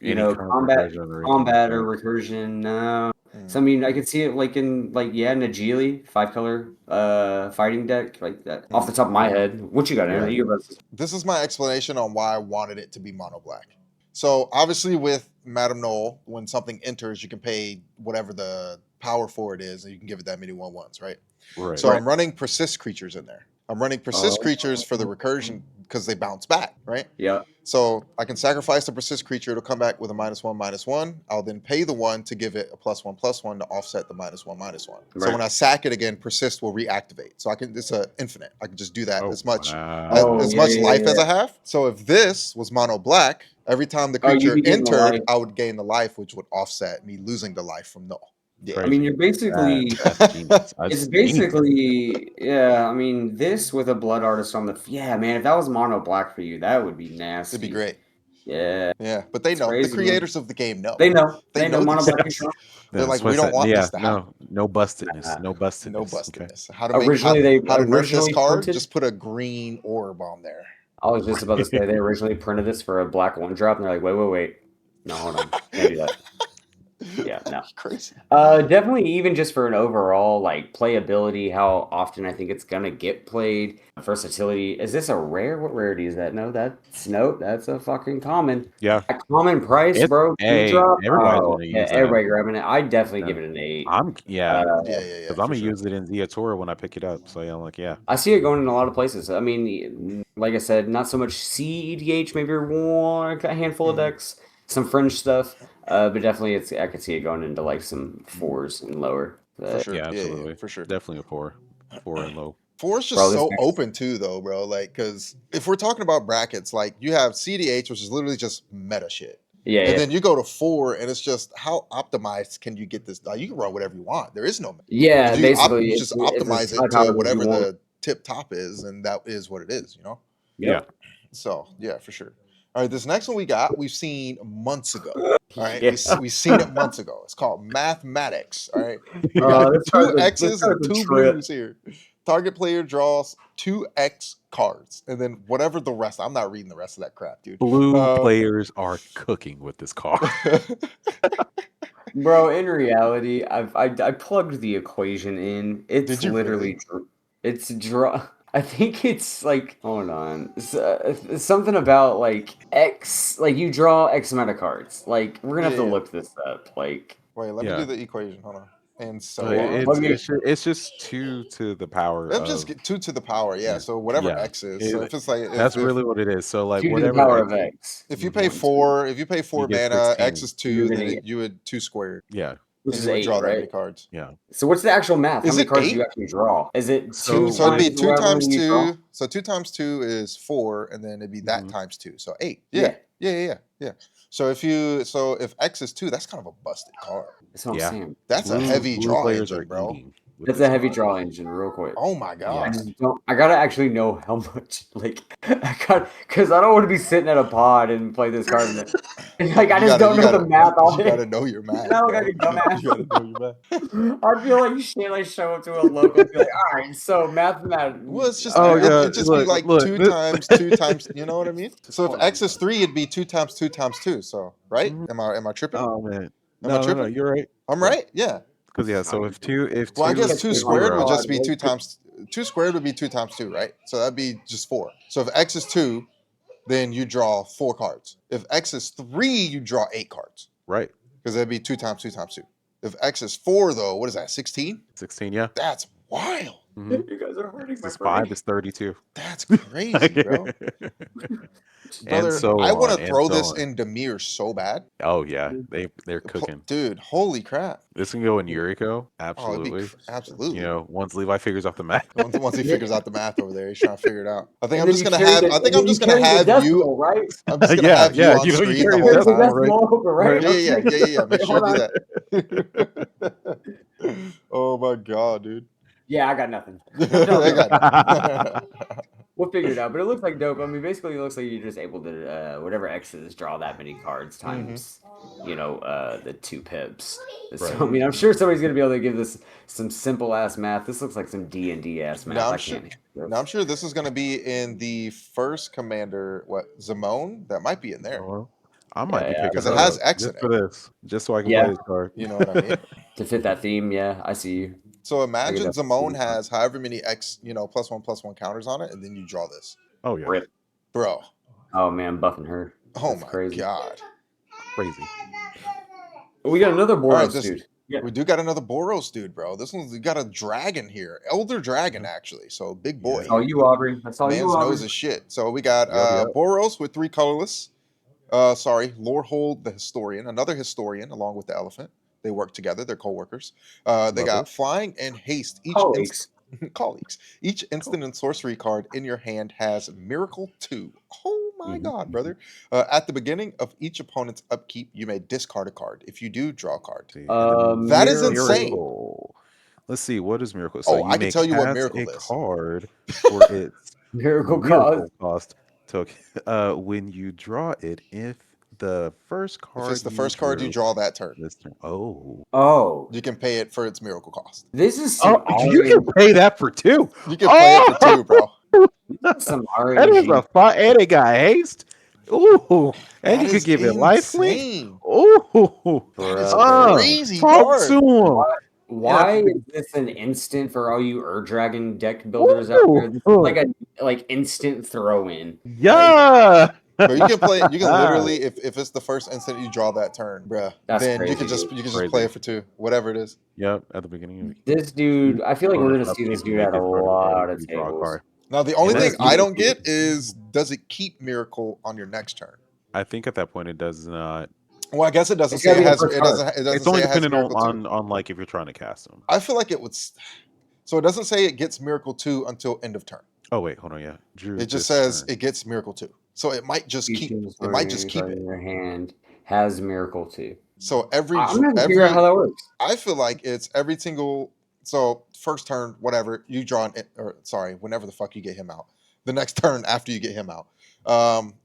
Any kind of combat recursion or anything like or that. recursion. No. So I mean, I could see it like in Najili 5-color fighting deck like that off the top of my head. What you got, Aaron? Yeah. You give us This is my explanation on why I wanted it to be mono black. So obviously with Madame Knoll, when something enters, you can pay whatever the power for it is, and you can give it that many 1/1s, right? Right. So I'm running persist creatures in there. I'm running persist creatures for the recursion because they bounce back, right? yeah. So I can sacrifice the persist creature. It'll come back with a -1/-1. I'll then pay the 1 to give it a +1/+1 to offset the -1/-1. So Right. when I sack it again, persist will reactivate. So it's a infinite. I can just do that Oh, as much wow. as much life as I have. So if this was mono black, every time the you'd creature be getting the entered, life. I would gain the life, which would offset me losing the life from Null. Yeah. I mean, you're basically That's genius. it's basically yeah. I mean, this with a blood artist on the man. If that was mono black for you, that would be nasty. It'd be great. Yeah. Yeah, but they It's know. crazy, the man. creators of the game know. They know. They know mono these black things. is strong. They're like, we don't want this to happen. No bustedness. Nah. No bustedness. No Okay. bustedness. How to Originally, they how to nerf this originally card? printed. Just put a green orb on there. I was just about to say they originally printed this for a black 1-drop, and they're like, wait. No, hold on, can't do that. Yeah, no. Crazy. Definitely, even just for an overall like playability, how often I think it's gonna get played. Versatility. Is this a rare? What rarity is that? No, that's a fucking common. Yeah. A common price, It's bro. hey, Drop. everybody's Oh, gonna yeah, use that. everybody grabbing it. I'd definitely Yeah. give it an 8. Yeah, Yeah. because I'm gonna use it in Ziatora when I pick it up. So yeah, I'm like, yeah. I see it going in a lot of places. I mean, like I said, not so much CEDH, maybe a handful of decks, some fringe stuff, but definitely I could see it going into like some 4s and lower. For sure. Yeah, Yeah, absolutely. for sure. Definitely a 4 and low. 4 is just Bro, this so next- open too, though, bro. Like, because if we're talking about brackets, like you have CDH, which is literally just meta shit. Yeah, And then you go to 4, and it's just how optimized can you get this? Like, you can run whatever you want. There is no meta. yeah. You Basically, just it's optimize as it to however you whatever want. the tip top is, and that is what it is, you know? Yeah. So, yeah, for sure. All right, this next one we've seen months ago. All right, Yeah. we've seen it months ago. It's called Mathematics. All right, we Uh, got this 2 card's a- this X's and card's a 2 trip. blues here. Target player draws 2 X cards, and then whatever the rest. I'm not reading the rest of that crap, dude. Blue players are cooking with this card. Bro, in reality, I plugged the equation in. It's Did you literally it's draw. I think it's like, hold on, it's something about like X, like you draw X amount of cards. Like we're gonna have to look this up. Like, wait, let me Yeah. do the equation. Hold on. And so It's just 2 to the power. let's just get 2 to the power. Yeah. So whatever Yeah. X is. So if it's like That's really what it is. So like 2 to the whatever power X of X, if you pay 4, if you pay 4 get mana, 16. X is 2, You're then gonna you would 2 squared. Yeah. which And is you would 8, draw that many right? cards. Yeah. So what's the actual math? Is How many it cards 8? do you actually draw? Is it So- 2? So it'd be times 2 however times many you draw? 2. So 2 times 2 is 4, and then it'd be that Mhm. times 2. So 8. Yeah. Yeah. So if X is 2, that's kind of a busted card. That's what I'm Yeah. saying. That's a Blue- heavy blue draw players engine, are bro. eating with That's this a heavy card. draw engine, real quick. Oh my god. I just don't. I gotta actually know how much. Like, because I don't want to be sitting at a pod and play this card. And like, I just don't know the math on You it. gotta know your math. I look bro. like a dumbass. You gotta know your math. I feel like shit. Like, show up to a local and be like, all right, so mathematics. Well, it's just Oh, it, yeah, it'd just look, be like look, 2 this- times 2 times. You know what I mean? So if Hold on. X is 3, it'd be 2 times 2 times 2. So right? Mhm. Am I tripping? Oh man. Am I No, tripping? you're right. I'm yeah. right. Yeah. Because yeah, so if two Well, I two guess is 2 2 squared would zero, just be 2 times 2 squared would be 2 times 2, right? So that'd be just 4. So if X is 2, then you draw 4 cards. If X is 3, you draw 8 cards right? because that'd be 2 times 2 times 2. If X is 4, though, what is that? 16? 16, yeah. That's wild. Mhm. You guys are hurting my This brain. 5 is 32. That's crazy, bro. Brother, so I want on, to and throw so this on. in Demir so bad. Oh yeah, they're cooking. Dude, holy crap. This can go in Yuriko, Oh, absolutely. absolutely. You know, once Levi figures out the math. Once he figures out the math over there, he's trying to figure it out. I think And I'm then just you gonna carry have. the- I think and I'm then just you gonna carry the have you. decimal, right? I'm just gonna Yeah, have you yeah, on you know, you screen the carry whole decimal, time. right? right? Yeah. Make sure Hold I do that. Oh my god, dude. Yeah, I got nothing. I got We'll figure it out, but it looks like dope. I mean, basically, it looks like you're just able to whatever X is, draw that many cards times, the 2 pips. So Right. I mean, I'm sure somebody's gonna be able to give this some simple ass math. This looks like some D&D ass math. Now, I'm I sure- can't. Now I'm sure this is gonna be in the first commander. What Zamone? That might be in there. Well, I might be Yeah, picking 'cause it that has up X just in for this, just so I can Yeah. play this card. You know what I mean? To fit that theme, yeah, I see you. So imagine that's Zamone cool. has however many X, +1/+1 counters on it, and then you draw this, Oh yeah, Rip. bro. Oh man, buffing her. Oh That's my crazy. god. crazy. We got another Boros, right, this- dude. Yeah. We do got another Boros dude, bro. This one's we got a dragon here, elder dragon actually. So big boy. Oh, you Aubrey. That's all Man's you Aubrey. knows his shit. So we got Yep. Boros with 3 colorless. Lorehold the historian, another historian along with the elephant. They work together. They're co-workers. They Love got it. flying and haste. Colleagues. Colleagues. Each instant and sorcery card in your hand has Miracle 2. Oh my Mhm. god, brother. At the beginning of each opponent's upkeep, you may discard a card. If you do, draw a card. See, That is Miracle. insane. Miracle. Let's see, what is Miracle? So Oh, you I can may tell you what cast Miracle a is. card for its Miracle Miracle cause. cost token. When you draw it, if the first card If it's the first card you drew draw that turn, this turn, oh, Oh, you can pay it for its miracle cost. this is some you can pay that for 2. You can play it for 2, bro. some That is RNG. a fun, and it got haste. Ooh, And That you could is give it lifelink. insane. Oh, That is a Brother. crazy talk card. to him. Why is this an instant for all you Dragon deck builders out there? This is like a instant throw in. Yeah. But you can play. You can literally, if it's the first instant you draw that turn, bruh, That's then you crazy, can just dude. you can just Crazy. play it for 2, whatever it is. Yep, at the beginning. This dude, I feel like we're gonna see this dude at a lot of You draw a tables. card. Now the only And thing that's- I don't get is, does it keep Miracle on your next turn? I think at that point it does not. Well, I guess it doesn't It's say gotta it be the has. first It card. doesn't. It doesn't It's only say it has dependent Miracle 2. on like if you're trying to cast them. I feel like it would. So it doesn't say it gets Miracle 2 until end of turn. Oh wait, hold on. Yeah, Drew. It just says it gets Miracle 2. So it might just keep. It might just keep it. In your hand has Miracle 2. So every. I'm gonna figure out how that works. I feel like it's every single. So first turn, whatever you draw, whenever the fuck you get him out. The next turn after you get him out,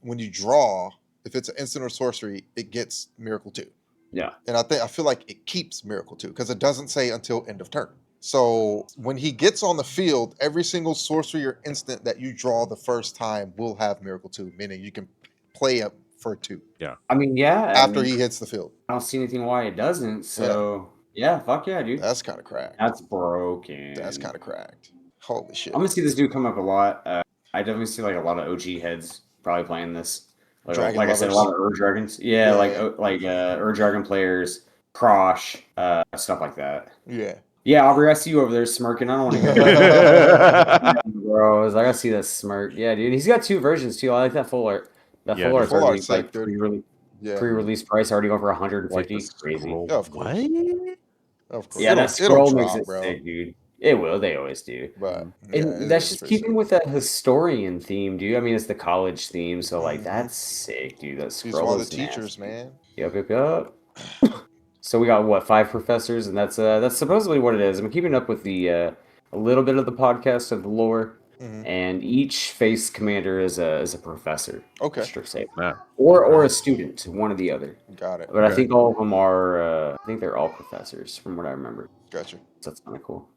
when you draw, if it's an instant or sorcery, it gets Miracle 2. Yeah. And I feel like it keeps Miracle 2 because it doesn't say until end of turn. So when he gets on the field, every single sorcery or instant that you draw the first time will have Miracle 2, meaning you can play it for 2. Yeah. I mean, yeah. After he hits the field. I don't see anything why it doesn't. So yeah, fuck yeah, dude. That's kind of cracked. That's broken. That's kind of cracked. Holy shit. I'm gonna see this dude come up a lot. I definitely see like a lot of OG heads probably playing this. Like I said, a lot of Dragons. Yeah, like Dragon players, Prosh, stuff like that. Yeah. Yeah, Aubrey, I see you over there smirking. I don't want to hear bro. I gotta see that smirk. Yeah, dude. He's got 2 versions too. I like that full art. That full art's already like pre-release price already over 150. Like crazy. Yeah, of course. What? Of course. Yeah, that scroll makes it bro. sick, dude. It will. They always do. But and that's just keeping with that historian theme, dude. I mean, it's the college theme, so like that's sick, dude. That scroll. He's one of the teachers, man. Yep. So we got what, 5 professors, and that's supposedly what it is. I'm keeping up with the a little bit of the podcast of the lore, and each face commander is a professor. Okay. Yeah. Or a student, one or the other. Got it. But I think all of them are. I think they're all professors, from what I remember. Gotcha. So that's kind of cool.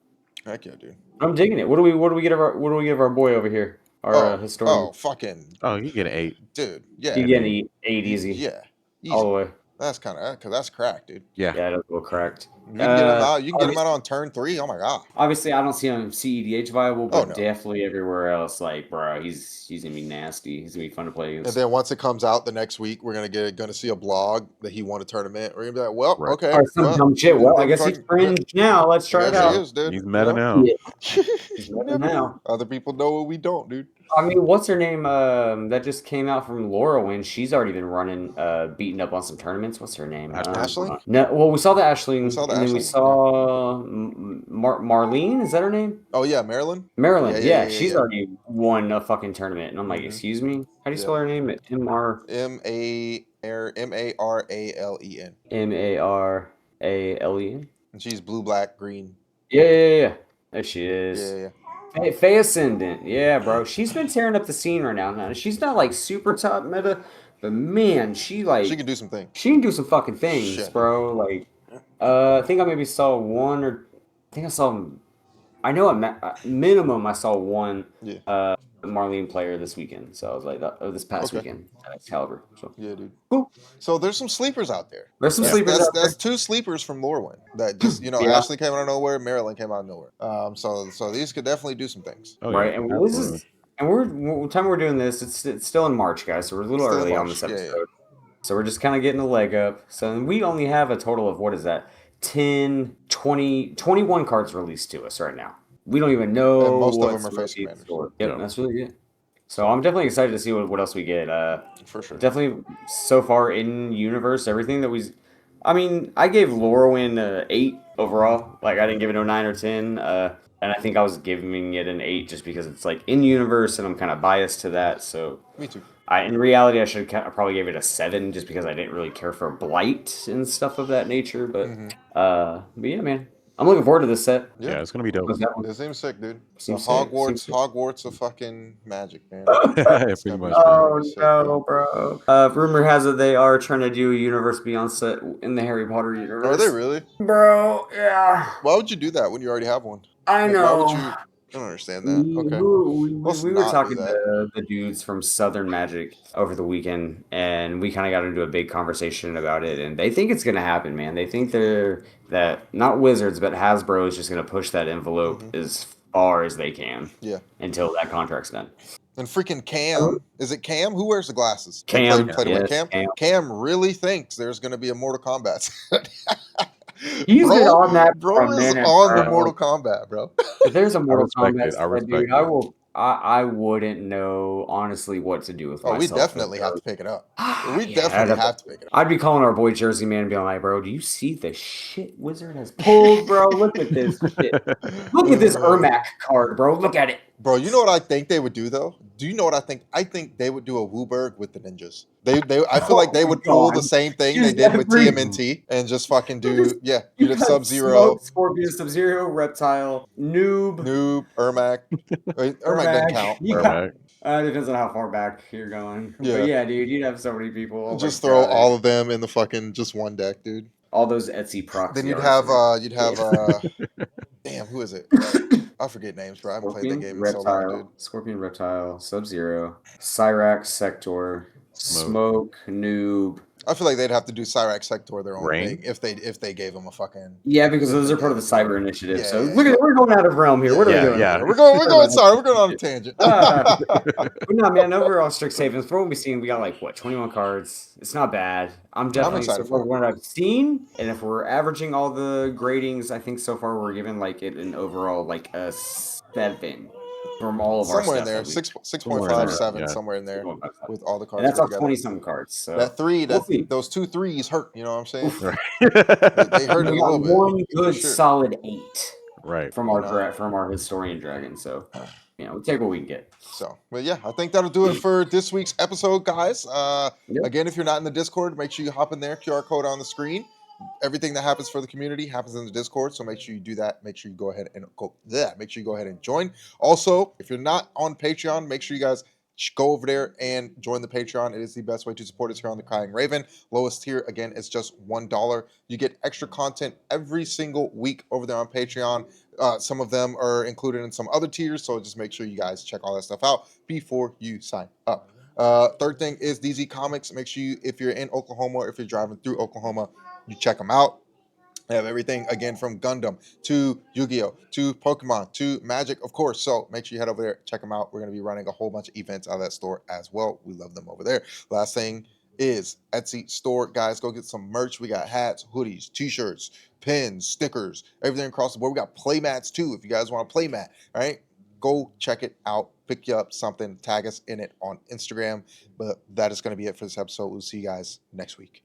Heck yeah, dude. I'm digging it. What do we get of our boy over here? Our historian. Oh, fucking. Oh, you get an 8, dude. Yeah. You get an 8 easy. Yeah. Easy. All the way. That's kind of because that's cracked, dude. Yeah. Yeah, that's a little cracked. You can get him out. You can get him out on turn 3. Oh my god. Obviously, I don't see him CEDH viable, but no. definitely everywhere else. Like, bro, he's gonna be nasty. He's gonna be fun to play against. And then once it comes out the next week, we're gonna see a blog that he won a tournament. We're gonna be like, well, Right. okay. Or some dumb shit. Well, I guess he's fringe now. Let's try it out. He is, dude. He's meta now. Yeah. He's meta now. Other people know what we don't, dude. I mean, what's her name? That just came out from Laurelwind. She's already been running, beating up on some tournaments. What's her name? Ashley? No, well, we saw the Ashley. We saw the and then we Ashley. saw Marlene. Is that her name? Oh yeah, Maryland. Maryland. Yeah, She's already won a fucking tournament, and I'm like, excuse me, how do you spell her name? M-A-R-A-L-E-N. Maralen. And she's blue, black, green. Yeah. There she is. Yeah. Faye Ascendant. Yeah, bro. She's been tearing up the scene right now. Now, she's not like super top meta, but man, she can do some things. She can do some fucking things, Shit. bro. Like, I think I maybe saw one, or I think I saw. I know at minimum I saw one Marlene player this weekend. So I was like, this past weekend at Excalibur. So yeah, dude. Cool. So there's some sleepers out there. There's some sleepers out there. That's 2 sleepers from Lorwyn that just Ashley came out of nowhere, Maryland came out of nowhere. So these could definitely do some things. Oh, right, yeah. and this is, and we're time we're doing this. It's still in March, guys. So we're a little Still in early on March. this Yeah, episode. So we're just kind of getting a leg up. So we only have a total of, what is that? 10, 20, 21 cards released to us right now. We don't even know. And most of them what's are face released. commanders. Yep, that's really good. So I'm definitely excited to see what else we get. For sure. Definitely so far in universe, everything that we. I mean, I gave Laurelwind 8 overall. Like, I didn't give it a 9 or 10. And I think I was giving it an 8 just because it's like in universe, and I'm kind of biased to that. So Me too. in reality, I probably gave it a 7 just because I didn't really care for Blight and stuff of that nature. But yeah, man, I'm looking forward to this set. Yeah, it's gonna be dope. It seems sick, dude. Seems sick. Hogwarts of fucking magic, man. Pretty much. No, bro. Rumor has it they are trying to do a Universe Beyond set in the Harry Potter universe. Are they really? Bro, yeah. Why would you do that when you already have one? I Like, know. Why would you I don't understand that. Okay. Let's We were not do talking that. to the dudes from Southern Magic over the weekend, and we kind of got into a big conversation about it. And they think it's going to happen, man. They think that not Wizards, but Hasbro is just going to push that envelope as far as they can. Yeah. Until that contract's done. And freaking Cam, is it Cam? Who wears the glasses? Cam, Played to win. yes, Cam. Cam really thinks there's going to be a Mortal Kombat. He's been on that for bro a is minute, on the bro. Mortal Kombat, bro. If there's a Mortal respect Kombat it. I set, respect dude, I wouldn't know honestly what to do with Oh, we myself. definitely have to pick it up. We Yeah, definitely have to pick it up. I'd be calling our boy Jersey Man and being like, bro, do you see the shit Wizard has pulled, bro? Look at this shit. Look at this Ermac card, bro. Look at it. Bro, you know what I think they would do though? Do you know what I think? I think they would do a Wooburg with the ninjas. I feel like they would pull the same thing they did with TMNT and just fucking do you'd have Sub-Zero, Scorpion, Sub-Zero, Reptile, Noob, Ermac. Ermac doesn't count. Yeah. Depends on how far back you're going. Yeah. But yeah, dude, you'd have so many people. Oh just throw all of them in the fucking just one deck, dude. All those Etsy proxy. Then you'd have damn, who is it? I forget names, bro. I haven't played that game in so long, dude. Scorpion, Reptile, Sub-Zero, Cyrax, Sector, Smoke, Noob. I feel like they'd have to do Cyrax Sector their own Rain? thing if they gave them a fucking because those are part of the Cyber Initiative. So look at we're going out of realm here. What are we doing? Yeah. We're going sorry, we're going on a tangent. But no, man, overall Strixhaven, from what we've seen, we got like 21 cards. It's not bad. I'm definitely excited for for it. what I've seen, and if we're averaging all the gradings, I think so far we're giving like it an overall like a 7 from all of our somewhere in stuff there, that 6.57, yeah. somewhere in there with all the cards. and that's all together. 20-something cards. So Those 2 threes hurt. You know what I'm saying? Right. They hurt a we little got bit. one good sure. solid 8 Right. from our historian dragon. So we take what we can get. So, but yeah, I think that'll do it for this week's episode, guys. Again, if you're not in the Discord, make sure you hop in there. QR code on the screen. Everything that happens for the community happens in the Discord, so make sure you do that. Make sure you go ahead and join. Also, if you're not on Patreon, make sure you guys go over there and join the Patreon. It is the best way to support us here on the Crying Raven. Lowest tier, again, is just $1. You get extra content every single week over there on Patreon. Some of them are included in some other tiers, so just make sure you guys check all that stuff out before you sign up. Third thing is DZ Comics. Make sure if you're in Oklahoma or if you're driving through Oklahoma, you check them out. They have everything, again, from Gundam to Yu-Gi-Oh! To Pokemon to Magic, of course. So make sure you head over there, check them out. We're going to be running a whole bunch of events out of that store as well. We love them over there. Last thing is Etsy store. Guys, go get some merch. We got hats, hoodies, t-shirts, pins, stickers, everything across the board. We got play mats too if you guys want a play mat, all right? Go check it out. Pick you up something. Tag us in it on Instagram. But that is going to be it for this episode. We'll see you guys next week.